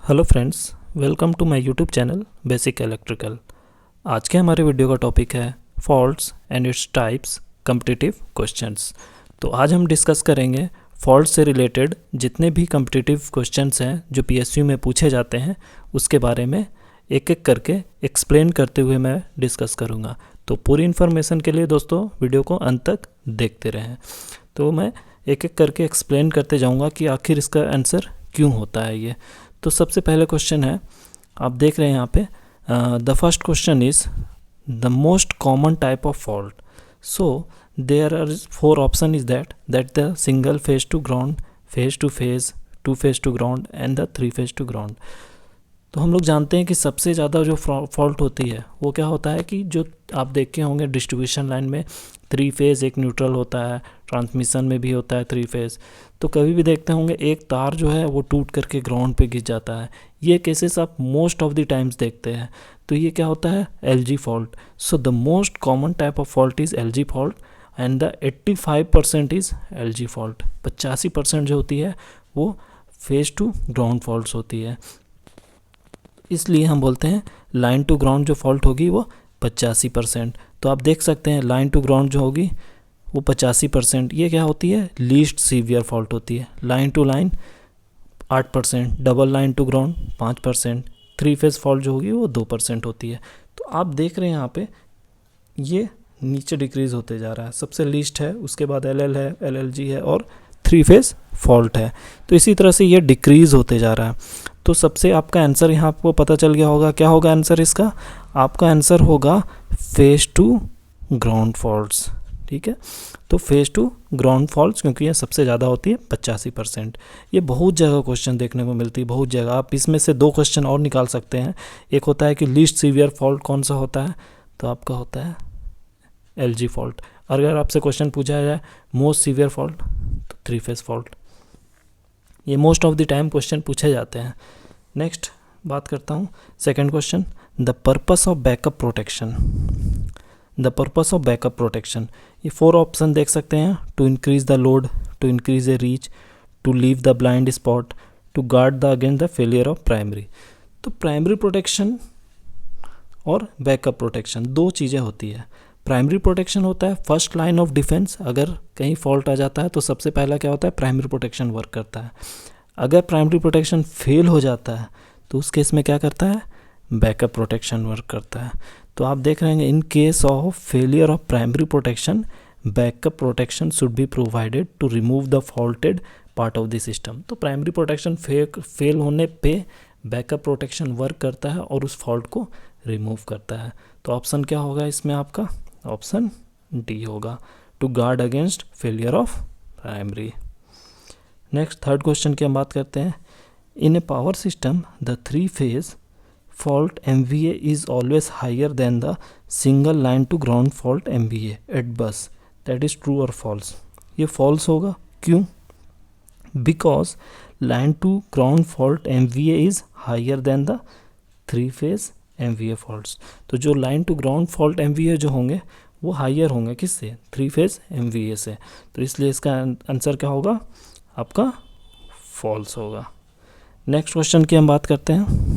Hello friends, welcome to my YouTube channel basic electrical. आज के हमारे वीडियो का टॉपिक है faults and its types competitive questions. तो आज हम डिस्कस करेंगे फॉल्ट से रिलेटेड जितने भी कॉम्पिटिटिव क्वेश्चंस हैं जो पीएसयू में पूछे जाते हैं, उसके बारे में एक एक करके एक्सप्लेन करते हुए मैं डिस्कस करूँगा। तो पूरी इन्फॉर्मेशन के लिए दोस्तों वीडियो को अंत तक देखते रहें। तो मैं एक एक करके एक्सप्लेन करते जाऊँगा कि आखिर इसका आंसर क्यों होता है ये। तो सबसे पहले क्वेश्चन है, आप देख रहे हैं यहाँ पे, the first question is the most common type of fault. So there are 4 option is that the single phase to ground, phase to phase, 2 phase to ground and the 3 phase to ground. तो हम लोग जानते हैं कि सबसे ज़्यादा जो fault होती है वो क्या होता है कि जो आप देखे होंगे डिस्ट्रीब्यूशन लाइन में 3 फेज एक न्यूट्रल होता है, ट्रांसमिशन में भी होता है 3 फेज। तो कभी भी देखते होंगे एक तार जो है वो टूट करके ग्राउंड पे गिर जाता है। ये केसेस आप मोस्ट ऑफ द टाइम्स देखते हैं। तो ये क्या होता है? LG fault. So the most common type of fault is LG fault and the 85% is LG fault. 85% जो होती है वो फेज टू ग्राउंड फॉल्ट्स होती है। इसलिए हम बोलते हैं लाइन टू ग्राउंड जो फॉल्ट होगी वो 85%। तो आप देख सकते हैं लाइन टू ग्राउंड जो होगी वो 85%, ये क्या होती है? लीस्ट सीवियर फॉल्ट होती है। Line to line 8%, double line to ground 5%, 3 phase fault जो होगी वो 2% होती है। तो आप देख रहे हैं यहाँ पे ये नीचे डिक्रीज होते जा रहा है। सबसे लीस्ट है, उसके बाद एलएल है, एलएलजी है और 3 फेज फॉल्ट है। तो इसी तरह से ये डिक्रीज होते जा रहा है। तो सबसे आपका आंसर यहाँ आपको पता चल गया होगा। क्या होगा आंसर इसका? आपका आंसर होगा फेज टू ग्राउंड फॉल्ट्स। ठीक है, तो फेज टू ग्राउंड फॉल्ट्स, क्योंकि ये सबसे ज़्यादा होती है 85%। ये बहुत जगह क्वेश्चन देखने को मिलती है, बहुत जगह। आप इसमें से 2 क्वेश्चन और निकाल सकते हैं। एक होता है कि लीस्ट सीवियर फॉल्ट कौन सा होता है, तो आपका होता है एलजी फॉल्ट। अगर आपसे क्वेश्चन पूछा जाए मोस्ट सीवियर फॉल्ट, तो 3 फेज फॉल्ट। ये most of the time question पूछे जाते हैं। नेक्स्ट बात करता हूँ second question, the purpose of backup protection. The purpose of backup protection, ये 4 ऑप्शन देख सकते हैं। To increase the load, to increase a reach, to leave the blind spot, to guard the against the failure of primary. तो primary protection और backup protection 2 चीज़ें होती है। Primary protection होता है फर्स्ट लाइन ऑफ डिफेंस। अगर कहीं fault आ जाता है तो सबसे पहला क्या होता है? प्राइमरी प्रोटेक्शन वर्क करता है। अगर प्राइमरी प्रोटेक्शन फेल हो जाता है तो उस केस में क्या करता है? बैकअप प्रोटेक्शन वर्क करता है। तो आप देख रहे हैं in case of failure of primary protection, backup protection should be provided to remove the faulted part of the system. तो प्राइमरी प्रोटेक्शन फेल होने पे बैकअप प्रोटेक्शन वर्क करता है और उस फॉल्ट को रिमूव करता है। तो ऑप्शन क्या होगा इसमें? आपका ऑप्शन डी होगा, to guard against failure of primary. Next third question की हम बात करते हैं। In a power system the 3 phase fault MVA is always higher than the single line to ground fault MVA at bus. That is true or false? ये false होगा। क्यों? Because line to ground fault MVA is higher than the 3 phase MVA faults. तो जो line to ground fault MVA जो होंगे वो higher होंगे किससे? 3 फेज MVA से। तो इसलिए इसका आंसर क्या होगा? आपका फॉल्स होगा। नेक्स्ट क्वेश्चन की हम बात करते हैं।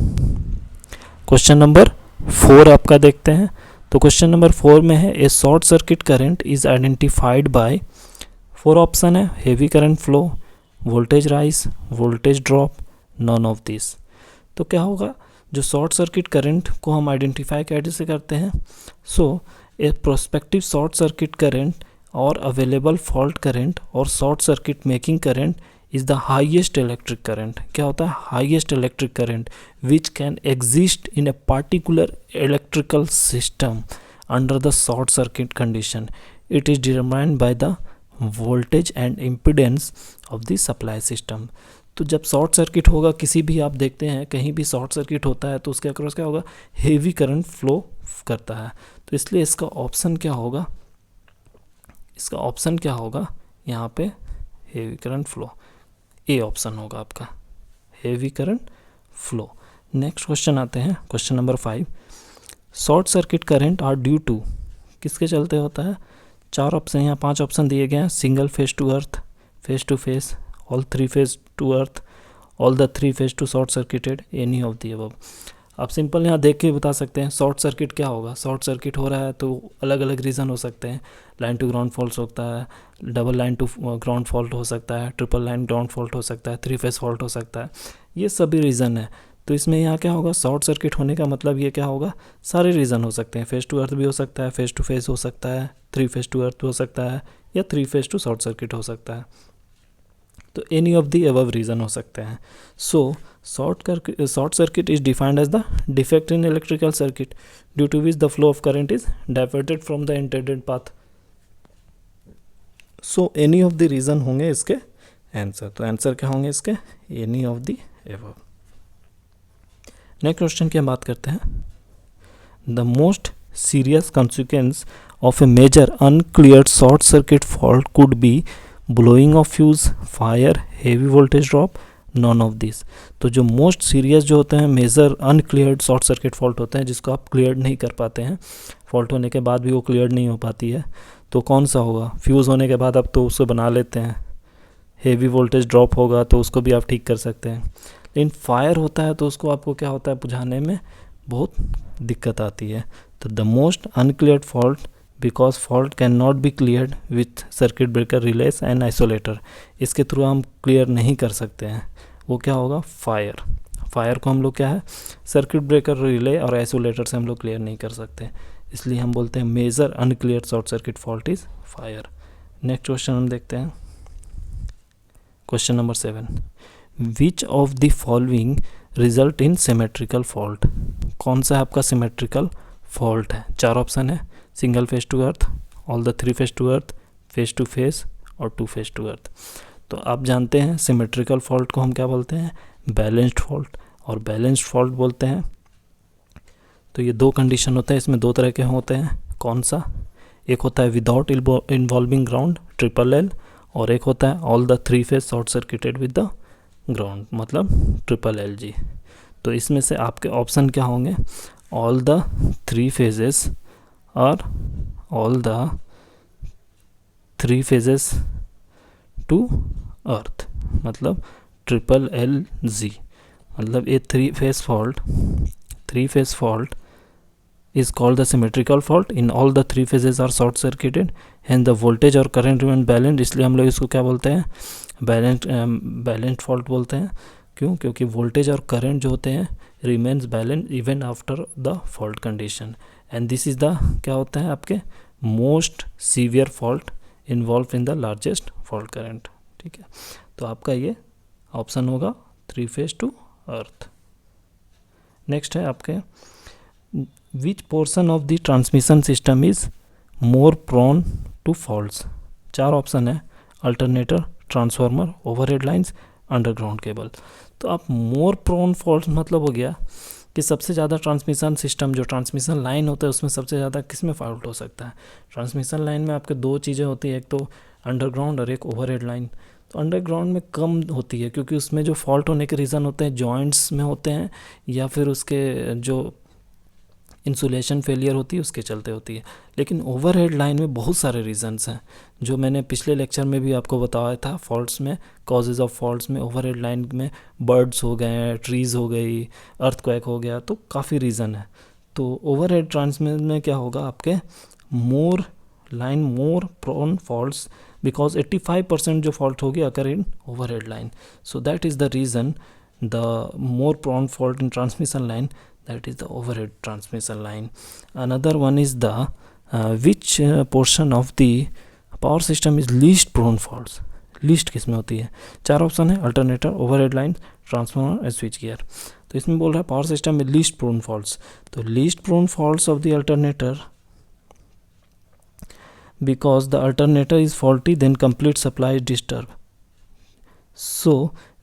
क्वेश्चन नंबर 4 आपका देखते हैं। तो क्वेश्चन नंबर 4 में है, a short circuit current is identified by, 4 option है, heavy current flow, voltage rise, voltage drop, none of this. तो क्या होगा? जो शॉर्ट सर्किट करंट को हम आइडेंटिफाई कैसे करते हैं? सो ए प्रोस्पेक्टिव शॉर्ट सर्किट करंट और अवेलेबल फॉल्ट करंट और short circuit making current is the highest electric current. क्या होता है? highest electric current which can exist in a particular electrical system under the short circuit condition. It is determined by the voltage and impedance of the supply system. तो जब short circuit होगा, किसी भी आप देखते हैं कहीं भी शॉर्ट सर्किट होता है तो उसके अक्रॉस क्या होगा? हेवी करंट फ्लो करता है। तो इसलिए इसका ऑप्शन क्या होगा? इसका ऑप्शन क्या होगा यहाँ पे? Heavy current flow. A option होगा आपका, heavy current flow. Next question आते हैं, question number 5। Short circuit current are due to, किसके चलते होता है? 4 ऑप्शन, यहाँ 5 ऑप्शन दिए गए हैं। Single phase to earth, phase to phase, all 3 phase to earth, all the 3 phase to short circuited, any of the above. आप simple यहाँ देख के बता सकते हैं शॉर्ट सर्किट क्या होगा। शॉर्ट सर्किट हो रहा है तो अलग अलग रीज़न हो सकते हैं, लाइन टू ग्राउंड फॉल्ट होता है, double line to ground fault हो सकता है, ट्रिपल लाइन ग्राउंड फॉल्ट हो सकता है, 3 फेज फॉल्ट हो सकता है, ये सभी रीज़न है। तो इसमें यहाँ क्या होगा, शॉर्ट सर्किट होने का मतलब ये क्या होगा, सारे रीज़न हो सकते हैं, फेज टू अर्थ भी हो सकता है, फेज टू फेज हो सकता है, 3 फेज टू अर्थ हो सकता है, या 3 फेज टू शॉर्ट सर्किट हो सकता है। तो any of the above reason हो सकते हैं। So short circuit is defined as the defect in electrical circuit due to which the flow of current is diverted from the intended path. So any of the reason होंगे इसके answer. तो answer क्या होंगे इसके, any of the above. Next question की हम बात करते हैं। The most serious consequence of a major uncleared short circuit fault could be blowing of fuse, fire, heavy voltage drop, none of these। तो जो मोस्ट सीरियस जो होते हैं मेजर अनक्लियर्ड शॉर्ट सर्किट फॉल्ट होते हैं जिसको आप क्लियर नहीं कर पाते हैं, फॉल्ट होने के बाद भी वो क्लियर नहीं हो पाती है, तो कौन सा होगा। फ्यूज़ होने के बाद आप तो उसको बना लेते हैं, हेवी वोल्टेज ड्रॉप होगा तो उसको भी आप ठीक कर सकते हैं, लेकिन फायर होता है तो उसको आपको क्या होता है, बुझाने में बहुत दिक्कत आती है। तो the most uncleared fault because fault can not be cleared with circuit breaker, relays and isolator, इसके थ्रू हम क्लियर नहीं कर सकते हैं, वो क्या होगा, फायर। फायर को हम लोग क्या है, सर्किट ब्रेकर, रिले और आइसोलेटर से हम लोग क्लियर नहीं कर सकते, इसलिए हम बोलते हैं major unclear short circuit fault is fire. Next question हम देखते हैं, question number 7। Which of the following result in symmetrical fault. कौन सा आपका सिमेट्रिकल फॉल्ट है। 4 ऑप्शन है, single phase to earth, all the 3 phase to earth, phase to phase और 2 phase to अर्थ। तो आप जानते हैं सिमेट्रिकल फॉल्ट को हम क्या बोलते हैं, बैलेंस्ड फॉल्ट और बैलेंस्ड फॉल्ट बोलते हैं। तो ये 2 कंडीशन होते हैं, इसमें 2 तरह के होते हैं। कौन सा, एक होता है without involving ground, triple L, और एक होता है all the 3 phase short circuited with the ground, मतलब ट्रिपल एल जी। तो इसमें से आपके ऑप्शन क्या होंगे, ऑल द 3 फेजेस और all the 3 phases to earth, मतलब ट्रिपल एल जी। मतलब ये 3 phase fault is called the symmetrical fault in all the 3 phases are short circuited and the voltage और current remain balanced, इसलिए हम लोग इसको क्या बोलते हैं, बैलेंस्ड फॉल्ट बोलते हैं। क्यों, क्योंकि वोल्टेज और करंट जो होते हैं remains balance even after the fault condition, and this is the क्या होता है आपके most severe fault involve in the largest fault current. ठीक है, तो आपका ये ऑप्शन होगा 3 फेज टू अर्थ। नेक्स्ट है आपके which portion of the transmission system is more prone to faults. 4 option है, alternator, transformer, overhead lines, underground cable. तो आप मोर प्रोन फॉल्ट मतलब हो गया कि सबसे ज़्यादा ट्रांसमिशन सिस्टम जो ट्रांसमिशन लाइन होता है उसमें सबसे ज़्यादा किस में फॉल्ट हो सकता है। ट्रांसमिशन लाइन में आपके 2 चीज़ें होती है, एक तो अंडरग्राउंड और एक ओवरहेड लाइन। तो अंडरग्राउंड में कम होती है क्योंकि उसमें जो फॉल्ट होने के रीज़न होते हैं जॉइंट्स में होते हैं या फिर उसके जो इंसुलेशन फेलियर होती है उसके चलते होती है। लेकिन ओवरहेड लाइन में बहुत सारे रीजंस हैं जो मैंने पिछले लेक्चर में भी आपको बताया था। फॉल्ट्स में, कॉजेज़ ऑफ फॉल्ट्स में ओवरहेड लाइन में बर्ड्स हो गए, ट्रीज़ हो गई, अर्थक्वेक हो गया, तो काफ़ी रीज़न है। तो ओवरहेड ट्रांसमिशन में क्या होगा आपके मोर प्रोन फॉल्ट्स बिकॉज 85% जो फॉल्ट होगी occur in overhead line. So that is the reason the more prone fault in transmission line, that is the overhead transmission line. Another one is the which portion of the power system is least prone faults. Least किस में होती है? 4 option है, alternator, overhead line, transformer और switch gear. तो इसमें बोल रहा है पावर सिस्टम में लीस्ट प्रोन फॉल्ट्स। तो least prone faults of the alternator because the alternator is faulty then complete supply is disturbed, so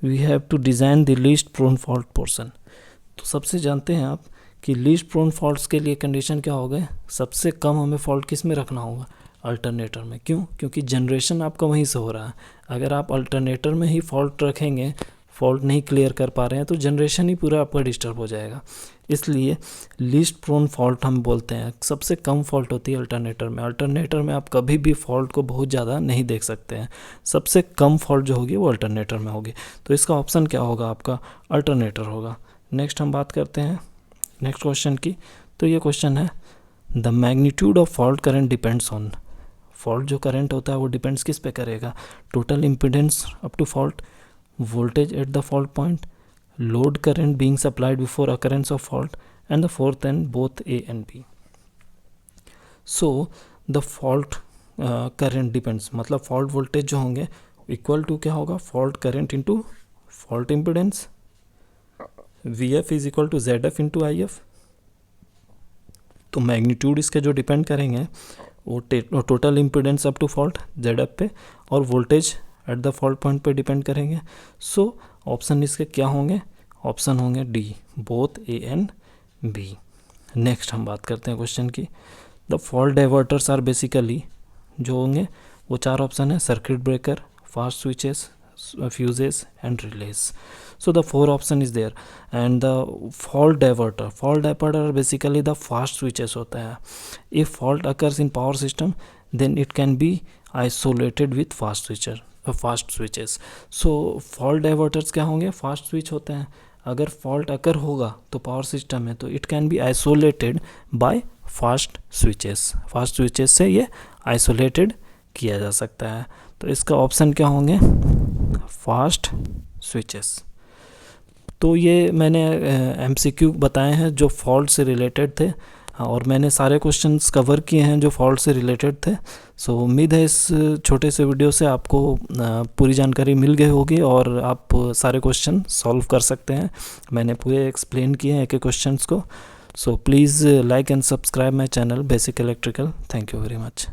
we have to design the least prone fault portion. तो सबसे जानते हैं आप कि least prone faults के लिए condition क्या हो गए, सबसे कम हमें फॉल्ट किस में रखना होगा, अल्टरनेटर में। क्यों? क्योंकि जनरेशन आपका वहीं से हो रहा है। अगर आप अल्टरनेटर में ही फॉल्ट रखेंगे, फॉल्ट नहीं क्लियर कर पा रहे हैं तो जनरेशन ही पूरा आपका डिस्टर्ब हो जाएगा। इसलिए लीस्ट प्रोन फॉल्ट हम बोलते हैं। सबसे कम फॉल्ट होती है अल्टरनेटर में। अल्टरनेटर में आप कभी भी फॉल्ट को बहुत ज़्यादा नहीं देख सकते हैं। सबसे कम फॉल्ट जो होगी वो अल्टरनेटर में होगी। तो इसका ऑप्शन क्या होगा? आपका अल्टरनेटर होगा। नेक्स्ट हम बात करते हैं नेक्स्ट क्वेश्चन की। तो ये क्वेश्चन है, the magnitude of fault current depends on. Fault जो करंट होता है वो डिपेंड्स किस पे करेगा? Total impedance up to fault, voltage at the fault point, load current being supplied before occurrence of fault, and the fourth and both A and B. So the fault current depends, मतलब fault voltage जो होंगे equal to क्या होगा? fault current into fault impedance, VF is equal to ZF into IF। तो magnitude इसके जो depend करेंगे वो total impedance up to fault ZF पे और voltage at the fault point पे डिपेंड करेंगे। सो ऑप्शन इसके क्या होंगे? ऑप्शन होंगे D, both A and B। Next हम बात करते हैं क्वेश्चन की। The fault diverters are basically जो होंगे वो 4 ऑप्शन है, circuit breaker, fast switches, fuses and relays. So the 4 option is there and the fault diverter basically the fast switches होता है। If fault occurs in power system then it can be isolated with fast switches. So fault diverters क्या होंगे? Fast switch होते हैं। अगर fault अकर होगा तो power system में तो it can be isolated by fast switches से ये आइसोलेटेड किया जा सकता है। तो इसका ऑप्शन क्या होंगे? Fast switches. तो ये मैंने MCQ बताए हैं जो फॉल्ट से रिलेटेड थे और मैंने सारे क्वेश्चंस कवर किए हैं जो फॉल्ट से रिलेटेड थे। सो उम्मीद है इस छोटे से वीडियो से आपको पूरी जानकारी मिल गई होगी और आप सारे क्वेश्चन सॉल्व कर सकते हैं। मैंने पूरे एक्सप्लेन किए हैं एक एक क्वेश्चंस को। So please like and subscribe my channel basic electrical. Thank you very much.